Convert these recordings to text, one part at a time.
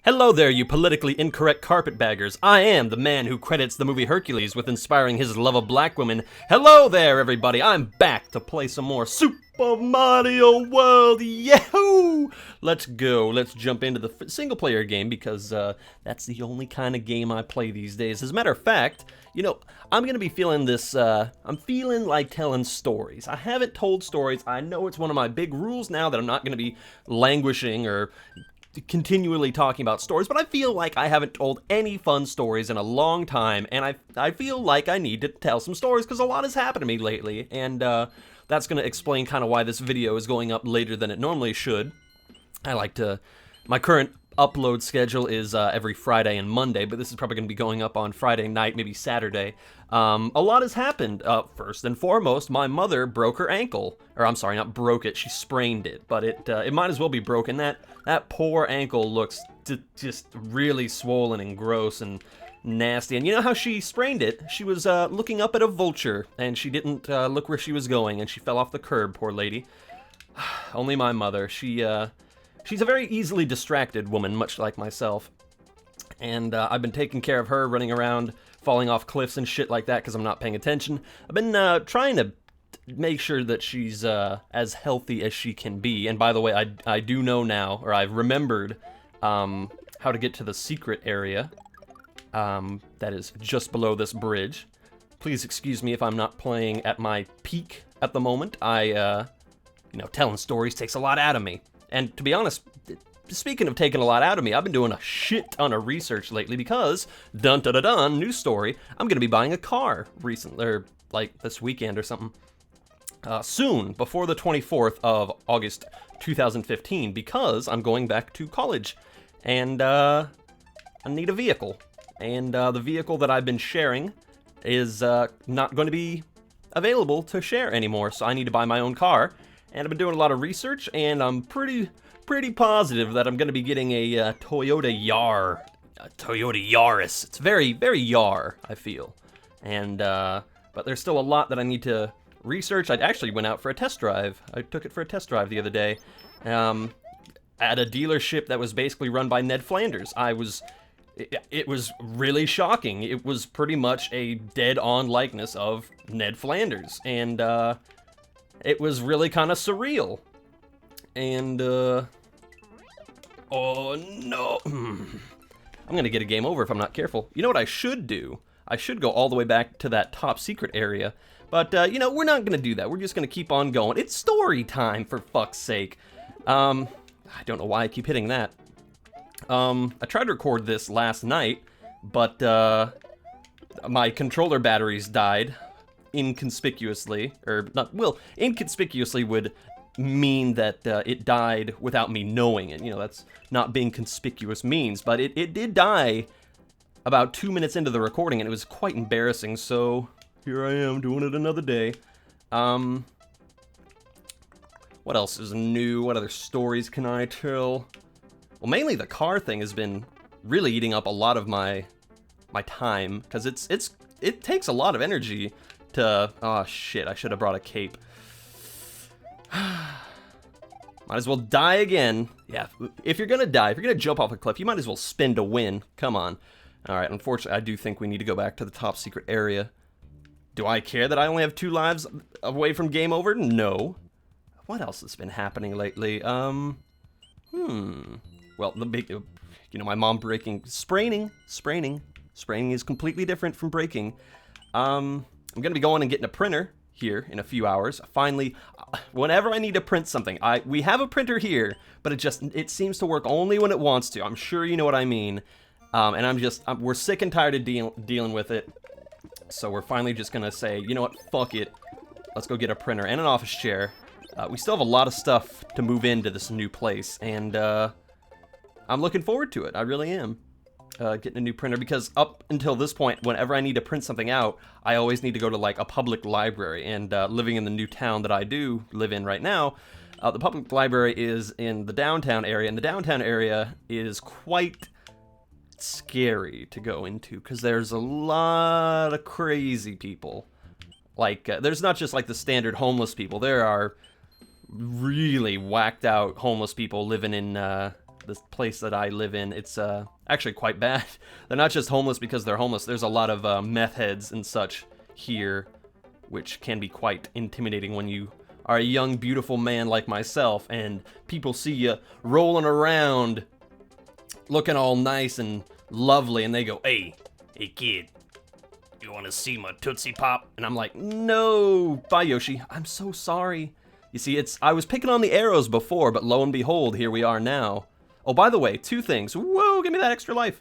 Hello there, you politically incorrect carpetbaggers. I am the man who credits the movie Hercules with inspiring his love of black women. Hello there, everybody. I'm back to play some more Super Mario World. Yahoo! Let's go. Let's jump into the single-player game because that's the only kind of game I play these days. As a matter of fact, you know, I'm going to be feeling this, I'm feeling like telling stories. I haven't told stories. I know it's one of my big rules now that I'm not going to be languishing or continually talking about stories, but I feel like I haven't told any fun stories in a long time, and I feel like I need to tell some stories because a lot has happened to me lately, and that's going to explain kind of why this video is going up later than it normally should. My current upload schedule is every Friday and Monday, but this is probably going to be going up on Friday night, maybe Saturday. A lot has happened. First and foremost, my mother broke her ankle. Or I'm sorry, not broke it, she sprained it. But it might as well be broken. That poor ankle looks just really swollen and gross and nasty. And you know how she sprained it? She was looking up at a vulture, and she didn't look where she was going, and she fell off the curb, poor lady. Only my mother. She's a very easily distracted woman, much like myself. And I've been taking care of her, running around, falling off cliffs and shit like that because I'm not paying attention. I've been trying to make sure that she's as healthy as she can be. And by the way, I do know now, or I've remembered how to get to the secret area that is just below this bridge. Please excuse me if I'm not playing at my peak at the moment. Telling stories takes a lot out of me. And to be honest, speaking of taking a lot out of me, I've been doing a shit ton of research lately because, dun-da-da-dun, news story, I'm going to be buying a car recently, or like this weekend or something. Soon, before the 24th of August 2015, because I'm going back to college. And I need a vehicle. And the vehicle that I've been sharing is not going to be available to share anymore, so I need to buy my own car. And I've been doing a lot of research, and I'm pretty positive that I'm going to be getting a Toyota YEAH. A Toyota Yaris. It's very, very YEAH, I feel. And, but there's still a lot that I need to research. I actually went out for a test drive. I took it for a test drive the other day. At a dealership that was basically run by Ned Flanders. It was really shocking. It was pretty much a dead-on likeness of Ned Flanders. And, it was really kind of surreal. And, oh no. I'm gonna get a game over if I'm not careful. You know what I should do? I should go all the way back to that top secret area. But, we're not gonna do that. We're just gonna keep on going. It's story time, for fuck's sake. I don't know why I keep hitting that. I tried to record this last night, but, my controller batteries died. Inconspicuously, or not, well, inconspicuously would mean that it died without me knowing it. You know, that's not being conspicuous means, but it did die about 2 minutes into the recording, and it was quite embarrassing, so here I am doing it another day. What else is new? What other stories can I tell? Well, mainly the car thing has been really eating up a lot of my time, because it takes a lot of energy to, oh shit, I should have brought a cape. Might as well die again. Yeah, if you're gonna die, if you're gonna jump off a cliff, you might as well spin to win. Come on. Alright, unfortunately, I do think we need to go back to the top secret area. Do I care that I only have 2 lives away from game over? No. What else has been happening lately? Well, the big, my mom breaking, spraining. Spraining is completely different from breaking. I'm gonna be going and getting a printer here in a few hours. Finally, whenever I need to print something, we have a printer here, but it seems to work only when it wants to. I'm sure you know what I mean. And we're sick and tired of dealing with it. So we're finally just gonna say, you know what, fuck it. Let's go get a printer and an office chair. We still have a lot of stuff to move into this new place, and I'm looking forward to it. I really am. Getting a new printer, because up until this point, whenever I need to print something out, I always need to go to like a public library, and living in the new town that I do live in right now, the public library is in the downtown area, and the downtown area is quite scary to go into, because there's a lot of crazy people. Like, there's not just like the standard homeless people, there are really whacked out homeless people living in this place that I live in, it's actually quite bad. They're not just homeless because they're homeless. There's a lot of meth heads and such here, which can be quite intimidating when you are a young, beautiful man like myself, and people see you rolling around looking all nice and lovely, and they go, hey kid, you want to see my Tootsie Pop? And I'm like, no, bye Yoshi, I'm so sorry. You see, I was picking on the arrows before, but lo and behold, here we are now. Oh, by the way, 2 things. Whoa, give me that extra life.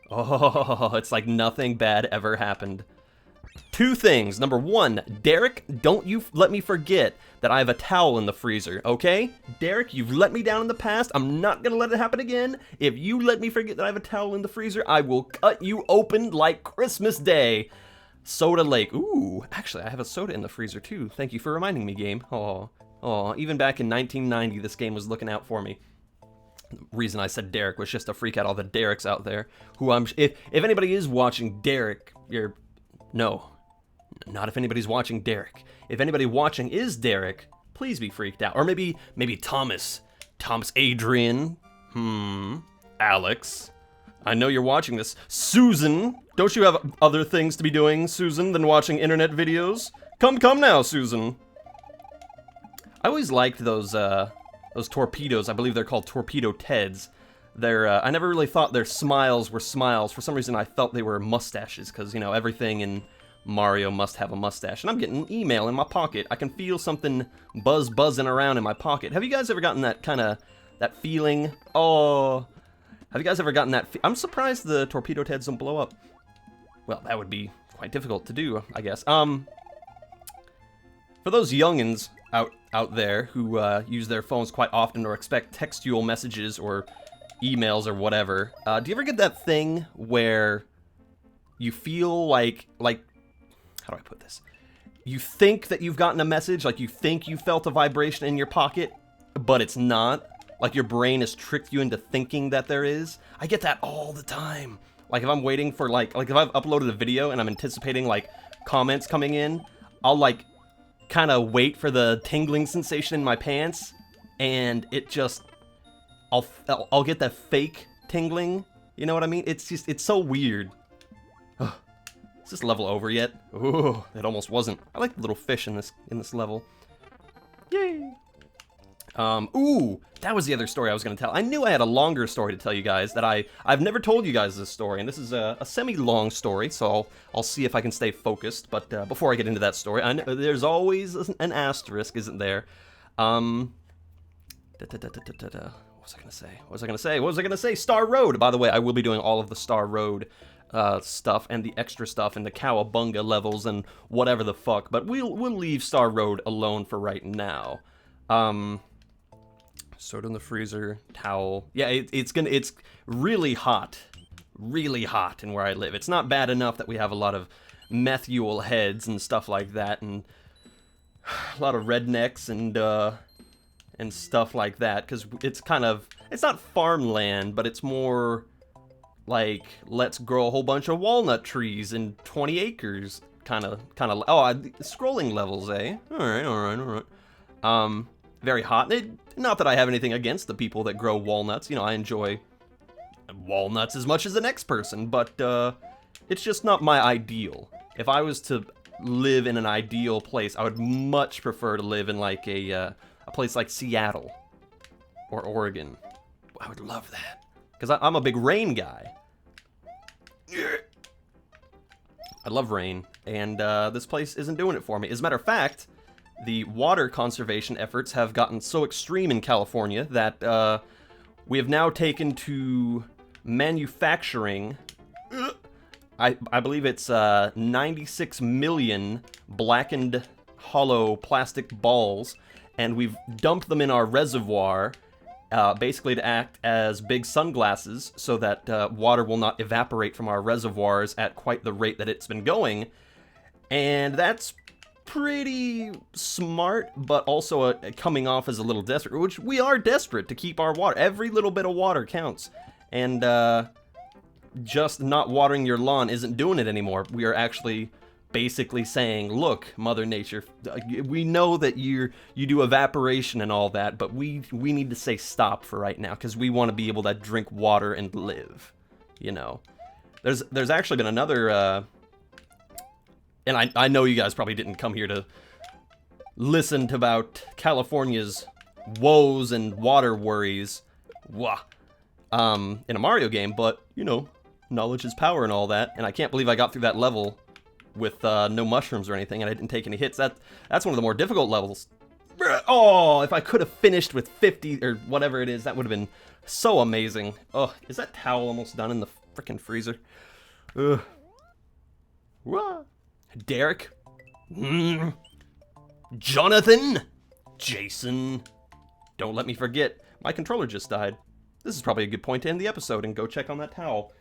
Oh, it's like nothing bad ever happened. 2 things. Number 1, Derek, don't you let me forget that I have a towel in the freezer, okay? Derek, you've let me down in the past. I'm not gonna let it happen again. If you let me forget that I have a towel in the freezer, I will cut you open like Christmas Day. Soda Lake. Ooh, actually, I have a soda in the freezer too. Thank you for reminding me, game. Oh, even back in 1990, this game was looking out for me. The reason I said Derek was just to freak out all the Dereks out there. Who if anybody is watching Derek, no, not if anybody's watching Derek. If anybody watching is Derek, please be freaked out. Or maybe Thomas Adrian, Alex. I know you're watching this. Susan, don't you have other things to be doing, Susan, than watching internet videos? Come now, Susan. I always liked those torpedoes. I believe they're called Torpedo Teds. I never really thought their smiles were smiles. For some reason, I felt they were mustaches, because, you know, everything in Mario must have a mustache. And I'm getting an email in my pocket. I can feel something buzzing around in my pocket. Have you guys ever gotten that feeling? Oh, have you guys ever gotten that? I'm surprised the Torpedo Teds don't blow up. Well, that would be quite difficult to do, I guess. For those youngins out there who use their phones quite often or expect textual messages or emails or whatever, do you ever get that thing where you feel like how do I put this? You think that you've gotten a message, like you think you felt a vibration in your pocket, but it's not. Like your brain has tricked you into thinking that there is. I get that all the time. Like if I'm waiting for like if I've uploaded a video and I'm anticipating like comments coming in, I'll like kind of wait for the tingling sensation in my pants, and it just I'll get that fake tingling. You know what I mean? It's so weird. Ugh. Is this level over yet? Ooh, it almost wasn't. I like the little fish in this level. Yay! Ooh, that was the other story I was going to tell. I knew I had a longer story to tell you guys that I've never told you guys this story, and this is a semi-long story, so I'll see if I can stay focused. But before I get into that story, I know there's always an asterisk, isn't there? What was I going to say? Star Road! By the way, I will be doing all of the Star Road stuff and the extra stuff and the Cowabunga levels and whatever the fuck, but we'll leave Star Road alone for right now. Soda in the freezer, towel. Yeah, it's really hot in where I live. It's not bad enough that we have a lot of methual heads and stuff like that, and a lot of rednecks and stuff like that, because it's not farmland, but it's more like, let's grow a whole bunch of walnut trees in 20 acres, kind of, scrolling levels, eh? Alright. Very hot. Not that I have anything against the people that grow walnuts. You know, I enjoy walnuts as much as the next person, but it's just not my ideal. If I was to live in an ideal place, I would much prefer to live in like a place like Seattle or Oregon. I would love that, because I'm a big rain guy. I love rain, and this place isn't doing it for me. As a matter of fact, the water conservation efforts have gotten so extreme in California that we have now taken to manufacturing, I believe it's 96 million blackened hollow plastic balls, and we've dumped them in our reservoir, basically to act as big sunglasses so that water will not evaporate from our reservoirs at quite the rate that it's been going. And that's pretty smart, but also coming off as a little desperate, which we are desperate to keep our water. Every little bit of water counts, and just not watering your lawn isn't doing it anymore. We are actually basically saying, look, Mother Nature, we know that you do evaporation and all that, but we need to say stop for right now, because we want to be able to drink water and live, you know. There's actually been another, and I know you guys probably didn't come here to listen to about California's woes and water worries, in a Mario game, but, you know, knowledge is power and all that, and I can't believe I got through that level with no mushrooms or anything, and I didn't take any hits. That's one of the more difficult levels. Oh, if I could have finished with 50 or whatever it is, that would have been so amazing. Oh, is that towel almost done in the frickin' freezer? Ugh. Derek? Jonathan? Jason? Don't let me forget, my controller just died. This is probably a good point to end the episode and go check on that towel.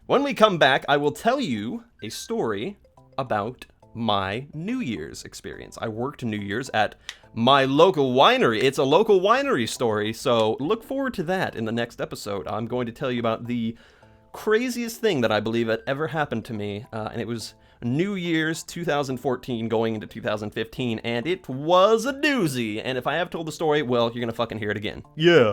When we come back, I will tell you a story about my New Year's experience. I worked New Year's at my local winery. It's a local winery story, so look forward to that in the next episode. I'm going to tell you about the craziest thing that I believe had ever happened to me, and it was New Year's 2014 going into 2015, and it was a doozy. And if I have told the story, well, you're gonna fucking hear it again. Yeah.